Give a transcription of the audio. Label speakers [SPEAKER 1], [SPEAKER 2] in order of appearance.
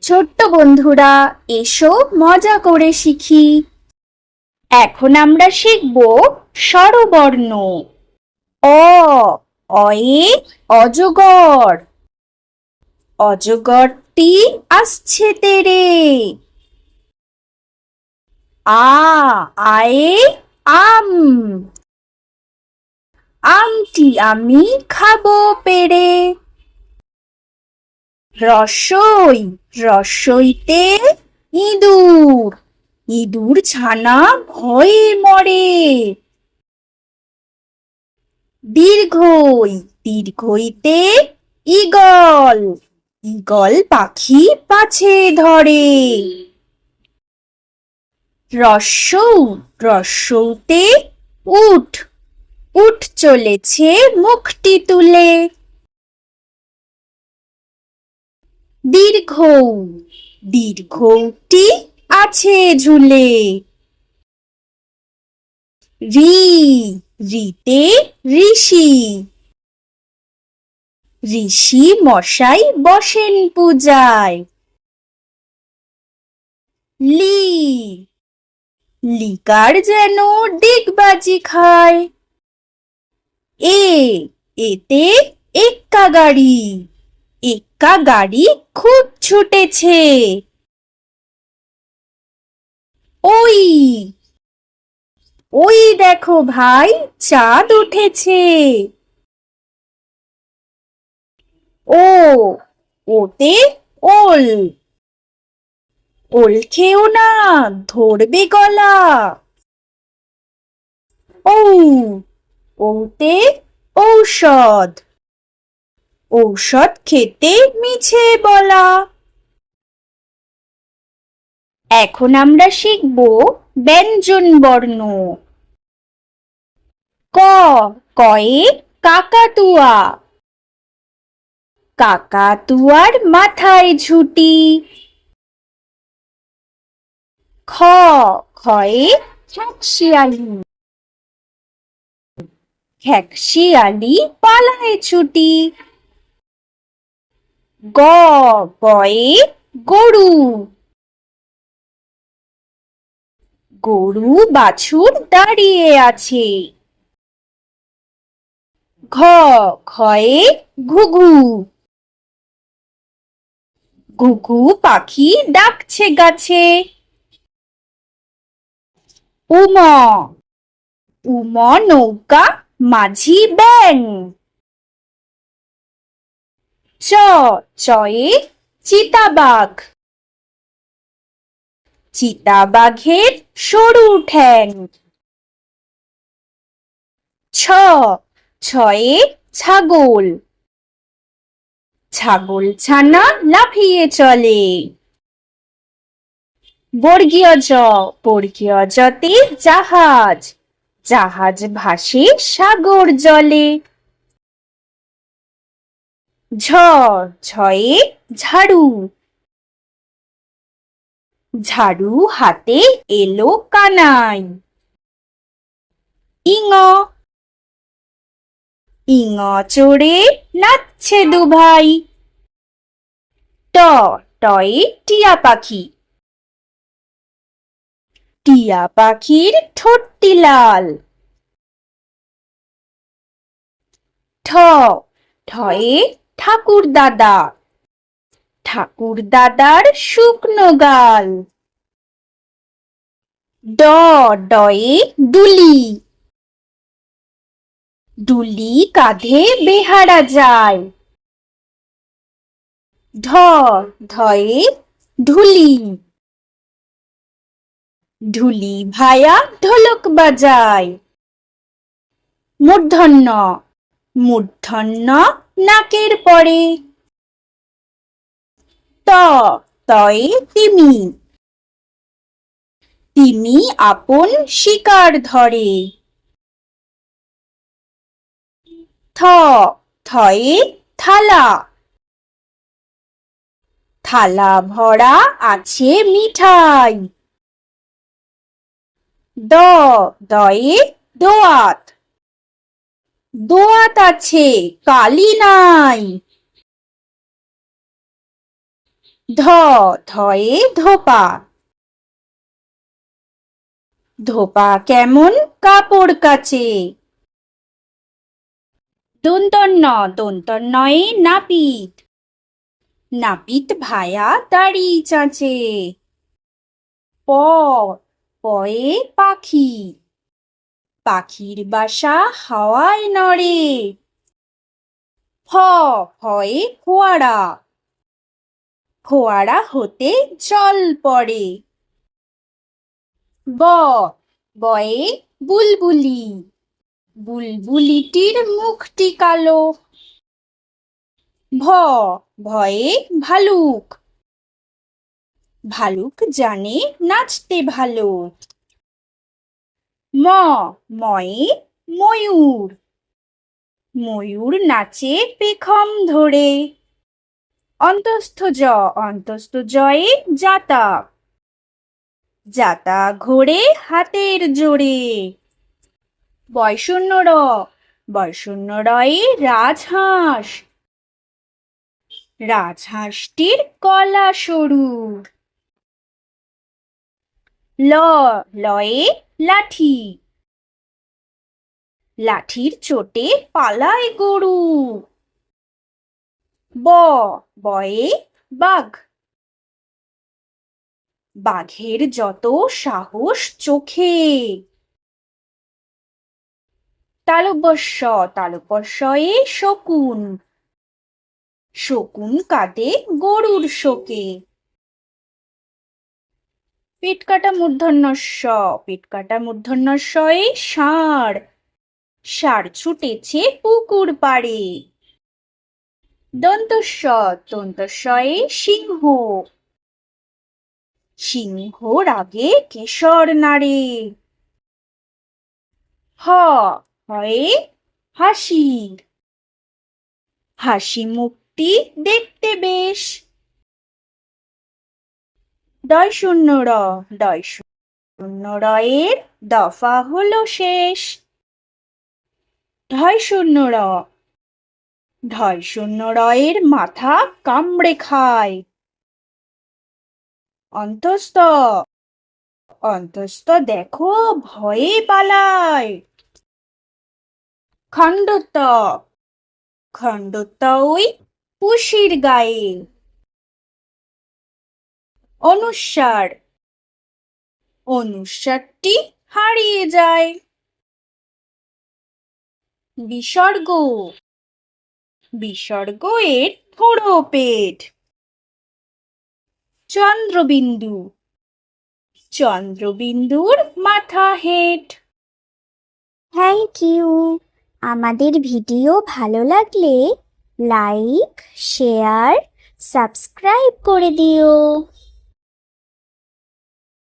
[SPEAKER 1] ছোট্ট বন্ধুরা, এসো মজা করে শিখি। এখন আমরা শিখব স্বরবর্ণ। অ, অয়ে অজগর। অজগরটি আসছে তেরে। আ, আয়ে আম। আমটি আমি খাবো পেড়ে। রসই, রসইতে ইঁদুর। ইঁদুর ছানা ভয়ে মরে। দীর্ঘই, দীর্ঘইতে ঈগল। ঈগল পাখি পাছে ধরে। রস্যৌ, রস্যৌতে উট। উট চলেছে মুখটি তুলে। দীর্ঘৌ, দীর্ঘৌটি আছে ঝুলে। রি, রিতে ঋষি। ঋষি মশাই বসেন পূজায়। লি, লিকার যেন ডিগবাজি খায়। এ, এতে এক্কা গাড়ি। এক্কা গাড়ি খুব ছুটেছে। ওই, ওই দেখো ভাই, চাঁদ উঠেছে। ও, ওতে ওল। ওল খেও না, ধরবে গলা। ঔ, ওতে ঔষধ। ঔষধ খেতে মিছে বলা। এখন আমরা শিখব ব্যঞ্জন বর্ণ। ক, কয়ে কাকাতুয়া। কাকাতুয়ার মাথায় ঝুঁটি। খ, খয়ে খেকশিয়ালি। খেকশিয়ালি পালায় ছুটি। গ, গয়ে গরু। গরু বাছুর দাঁড়িয়ে আছে। ঘ, ঘয়ে ঘুঘু। ঘুঘু পাখি ডাকছে গাছে। উম, উম নৌকা মাঝি ব্যাঙ। চ, চয়ে চিতাবাঘ। চিতাবাঘের সরু ঠ্যাং। ছ, ছয়ে ছাগল। ছাগল ছানা লাফিয়ে চলে। বর্গীয় জ, বর্গীয় জতে জাহাজ। জাহাজ ভাসে সাগর জলে। ঝ, ঝয়ে ঝাড়ু। ঝাড়ু হাতে এলো কানাই। ইঙ, ইঙ চড়ে নাচছে দুভাই। ট, টয়ে টিয়া পাখি। টিয়া পাখির ঠোঁটটি লাল। ঠ, ঠয়ে ঠাকুর দাদা। ঠাকুর দাদার শুকনো গাল। ড, ডয়ে ডুলি। ডুলি কাঁধে বেহারা যায়। ঢ, ঢয়ে ঢুলি। ঢুলি ভায়া ঢোলক বাজায়। মূর্ধন্য, মূর্ধন্য নাকের পরে। ত, তয়ে তিমি। তিমি আপন শিকার ধরে। থ, থয়ে থালা। থালা ভরা আছে মিঠাই। দ, দয়ে দোয়াত। দোয়াত আছে কালি নাই। ধ ধয়ে ধোপা। ধোপা কেমন কাপড় কাচে। দন্তন্য দন্তন্নয়ে নাপিত। নাপিত ভায়া দাড়ি চাঁচে। প পয়ে পাখি। পাখির বাসা হাওয়ায় নড়ে। ফ ফয়ে ফোয়ারা। ফোয়ারা হতে জল পড়ে। ব বয়ে বুলবুলি। বুলবুলিটির মুখটি কালো। ভ ভয়ে ভালুক। ভালুক জানে নাচতে ভালো। ম ময়ে ময়ূর। ময়ূর নাচে পেখম ধরে। অন্তস্থ জ অন্তস্থ জয়ে জাতা। জাতা ঘোড়ে হাতের জোরে। বয়শূন্য র বয়শূন্য রয়ে রাজহাঁস। রাজহাঁসটির গলা সরু। ল লয়ে লাঠি। লাঠির চোটে পালায় গরু। ব বয়ে বাঘ। বাঘের যত সাহস চোখে। তালব্যস্য তালব্যস্যয়ে শকুন। শকুন কাঁদে গরুর শোকে। পেটকাটা মূর্ধন্য ষ পেটকাটা মূর্ধন্য শয়ে ষাঁড়। ষাঁড় ছুটেছে পুকুর পাড়ে। দন্তস্ব দন্তস্বয়ে সিংহ। সিংহ রাগে কেশর নাড়ে। হ হয়ে হাসি। হাসি মুখটি দেখতে বেশ। ডয় শূন্য র ডয় শূন্য রয়ের দফা হলো শেষ। ঢয় শূন্য র ঢয় শূন্য রয়ের মাথা কামড়ে খায়। অন্তস্থ অন্তস্থ দেখো ভয়ে পালায়। খণ্ডত খণ্ডত ওই পুষির গায়ে। অনুস্বার অনুস্বারটি হারিয়ে যায়। বিসর্গ বিসর্গ এর পুরো পেট। চন্দ্রবিন্দু চন্দ্রবিন্দুর মাথা হেঁট।
[SPEAKER 2] Thank you. আমাদের ভিডিও ভালো লাগলে লাইক, শেয়ার, সাবস্ক্রাইব করে দিও।